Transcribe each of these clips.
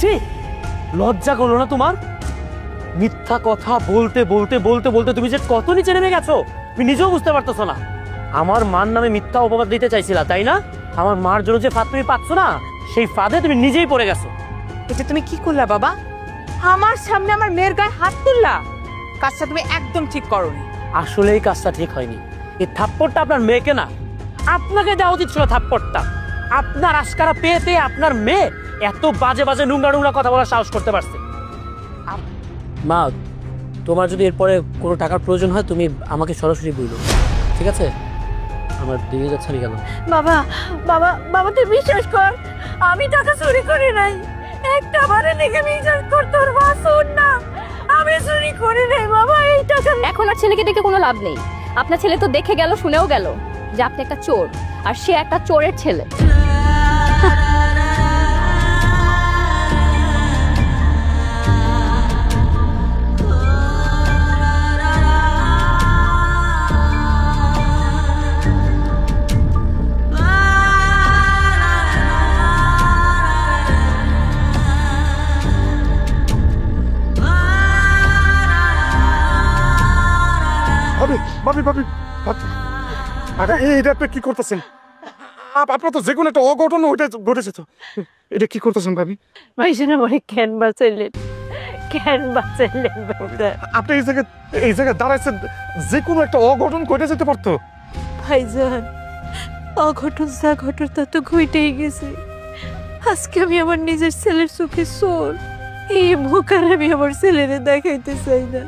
ছি, লজ্জা করলো না তোমার? মিথ্যা কথা বলতে বলতে বলতে বলতে তুমি যে কত নিচে নেমে গেছো তুমি নিজেও বুঝতে পারতেছো না। আমার মার নামে মিথ্যা অপবাদ দিতে চাইছিলা, তাই না? আমার মার জন্য যে ফাঁদ তুমি পাচ্ছ না, সেই ফাঁদে তুমি নিজেই পড়ে গেছো। এটা তুমি কি করলা বাবা? আমার সামনে আমার মেয়ের গায়ে হাত তুললা। কাজটা তুমি একদম ঠিক করোনি। আসলে এই কাজটা ঠিক হয়নি। এই থাপ্পড়টা আপনার মেয়েকে না, আপনাকে দেওয়া উচিত ছিল থাপ্পড়টা। আপনার আশকারা পেয়ে পেয়ে আপনার মেয়ে এত বাজে বাজে নোংরা নোংরা কথা বলার সাহস করতে পারছে। মা, তোমার যদি এরপরে কোনো টাকার প্রয়োজন হয় তুমি আমাকে সরাসরি বললো, ঠিক আছে? আমার দিয়ে যাচ্ছে না কেন? বাবা বাবা বাবা তুই বিশ্বাস কর, আমি টাকা চুরি করি নাই। একটা বারে লেগে বিশ্বাস কর, তোর মা শোন না, আমি চুরি করি নাই বাবা। এই টাকা এখন আর ছেলেকে ডেকে কোনো লাভ নেই। আপনার ছেলে তো দেখে গেল, শুনেও গেল যে আপনি একটা চোর, আর সে একটা চোরের ছেলে। ভাবি ভাবি ভাবি, আরে এটা আপনি কি করতেছেন? আপনার তো যে কোনো একটা অঘটন ওইটা ঘটেছে তো, এটা কি করতেছেন ভাবি? ভাইজান আমারে কেন বাঁচাইলেন, কেন বাঁচাইলেন ভাইজান? আপনি এই জায়গায় দাঁড়াইছেন, যে কোনো একটা অঘটন ঘটে যেতে পারতো। ভাইজান অঘটন যা ঘটন তা তো ঘটেই গেছে। আজকে আমি আমার নিজের ছেলের চোখে চোর, এই মুখ আর আমি আমার ছেলেরে দেখাইতে চাই না।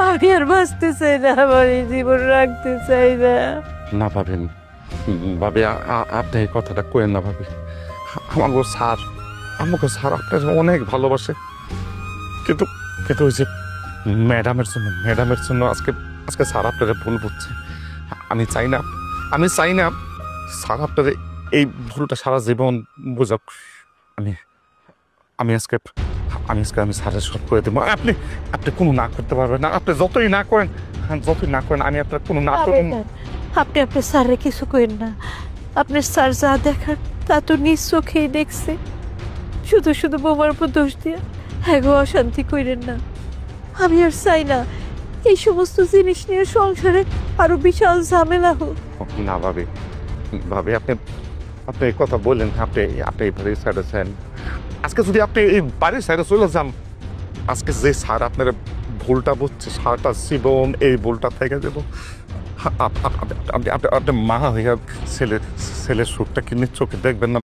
আমি আর বাঁচতে চাই না, আমার এই জীবন রাখতে চাই না। না ভাবেন ভাবি, আপনি এই কথাটা কইেন না ভাবি। আমাকে স্যার আপনার অনেক ভালোবাসে, কিন্তু কিন্তু ওই যে ম্যাডামের জন্য আজকে স্যার আপনারা ভুল বুঝছে। আমি চাই না স্যার আপনার এই ভুলটা সারা জীবন বুঝাক। আমি আজকে স্যারের সব করে দেবো। আপনি কোনো না করতে পারবেন না। আপনি যতই না করেন আমি আপনার কোনো না করব না। আপনি আপনার স্যারে কিছু করেন না। আপনার স্যার যা দেখার তা তো নিজ চোখেই দেখছে। শুধু শুধু বোমার উপর দোষ দিয়ে হ্যাঁ অশান্তি করেন না। আমি আর চাই না এই সমস্ত জিনিস নিয়ে সংসারে আরো বিশাল ঝামেলা হোক। না ভাবি আপনি এই কথা বললেন, আপনি এই বাড়ির সাইডে চান। আজকে যদি আপনি এই বাড়ির সাইডে চলে যান, আজকে যে স্যার আপনার ভুলটা বুঝছে, সারাটা জীবন এই ভুলটা থেকে দেব। আপনি মা হইয়া ছেলের সুখটা কি চোখে দেখবেন না?